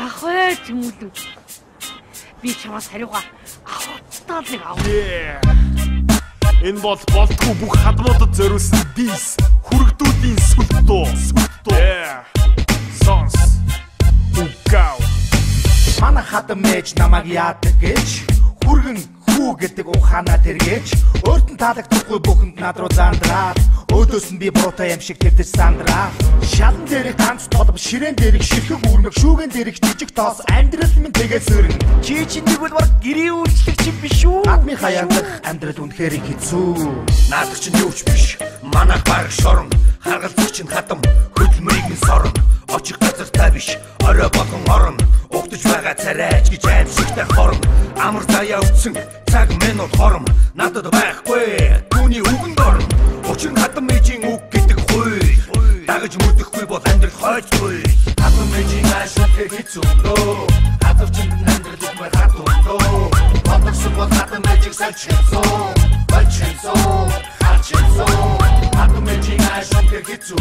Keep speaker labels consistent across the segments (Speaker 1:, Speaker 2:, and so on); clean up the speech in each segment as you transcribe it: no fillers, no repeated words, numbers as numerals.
Speaker 1: Яах вэ тэмүүлэн? Би чамаас хариугаа авахтаа нэг авах.
Speaker 2: Энэ бол болтгүй бүх хадмуудад зориулсан дис хүрэгдүүдийн сүлдөө. Сонс. Угау.
Speaker 3: Манай хадам ээж намайг яадаг гэж хүргэн хүү гэдэг ухаанаа тэргээж өөртөө таалагдахгүй бүхэнд над руу зандраад өөдөөс нь би буруутай юм шиг тэрдэж сандраа. Шалан дээрх ганц толб ширээн дээрх ширхэг үрмэг шүүгэн дээрх жижиг тоос амьдрал минь тэгээ сөрөн. Чи нэг бол баг гэрийн үйлчлэгч юм биш үү? Адмын хаяндах амьдрал үнэхээр хэцүү. Наадаг чинь юуч биш. Манайх баг шорон харгалзах чинь хатам хөдөлмөрийг минь сорон. Очих газартай биш. Орой болгон орон. Угтаж байгаа царайч гэж аимшигтай хорон. Амар заяа өвцөн цаг минут хором. Надад байхгүй түүний үгэнд орон. Учир нь хатам ээжийн үг гэдэг хуй. Дагаж мөрдөхгүй бол амьдрал хойцгүй. Хатам ээжийн аашиг хэцүү. Хатавчин амьдрал үгүй хатуу. Батгсан бол хатам ээжийг салчилсан. Балчилсан. Хатчилсан. Хатам ээжийн аашиг хэцүү.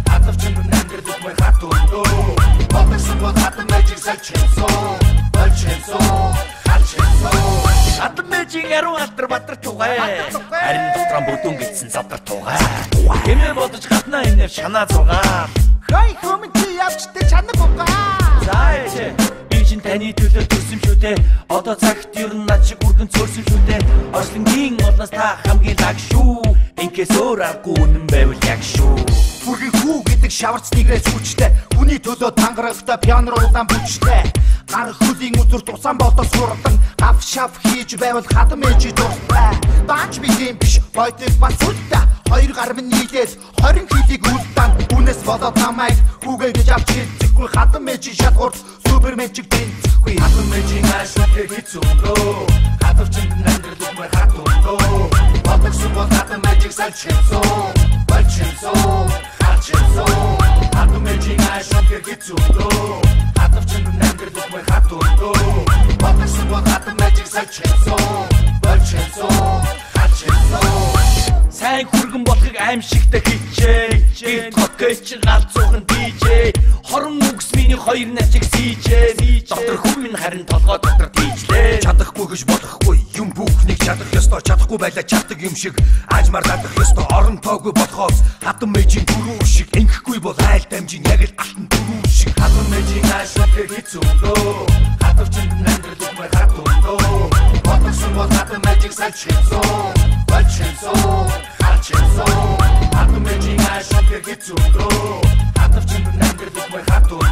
Speaker 3: Хатавчин амьдрал үгүй хатуу. Батгсан бол хатам ээжийг салчилсан. Балчилсан. Хатам ээжийн яруу алдар бадар тугай. Харин дотроо бүдүүн гэсэн задар тугай. Хэмээ бодож гаднаа инээр шанаа зургаа. Хай хомити явчтай чанаг угаа. За ээжээ би чинь таны төлөө төрсөн шүү дээ. Одоо цагт ер нь над шиг үргэн цөөрсөн шүү дээ. Орслонгийн олноос та хамгийн лаг шүү. Инкээс өөр аргагүй үнэн байвал яг шүү. Бүргийн хүү гэдэг шаварц нэгрээс хүчтэй. Хүний төлөө тангарагтай пиано удаан бүчтэй. Гар хөлийн үзүр тусан бодос хурдан гав шав хийж байвал хатам ээж дуртай. Баач би юм биш бойтыг бас үлдээ. Хоёр гар минь нийлээд 20 килийг үлдэн. Үнэс болоод намайг хүүгээ гэж авч хэлцэхгүй. Хатам ээж шалгуурт супермен чиг тэнцэхгүй. Хатам ээжийн аашиг хэцүү. Хатавчин амьдрал үгүй хатуу. Батгсан бол хатам ээжийг салчилсан. Балчилсан. Хатчилсан. Хатам ээжийн аашиг хэцүү. Хатавчин амьдрал үгүй хатуу. Батгсан бол хатам ээжийг салчилсан. Балчилсан. Хатчилсан. Сайн хүргэн болохыг аимшигтай хичээ. Гэрт хоккейч галзуухан DJ. Хорон үгс миний хоёр начиг сийжээ. Доктор хүн харин толгой дотор тийжлээ. Чадахгүй гэж болохгүй юм бүхнийг чадах ёстой. Чадахгүй байлаа чаддаг юм шиг аажмаар надах ёстой. Орон тоогүй болохоос хатам ээжийн дөрөв шиг ингэхгүй бол айл дамжин яг л алтан дөрөв шиг. Хатам ээжийн аашиг хэцүү. Хатавчин амьдрал үгүй хатуу. Батгсан бол хатам ээжийг салчилсан. Балчилсан. Хатчилсан. Хатам ээжийн аашиг хэцүү. Хатавчин амьдрал үгүй хатуу.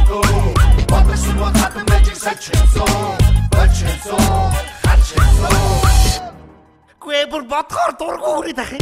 Speaker 3: Батгсан бол хатам ээжийг салчилсан. Балчилсан. Хатчилсан. Гүй бүр бодхоор дургуурыг дахин.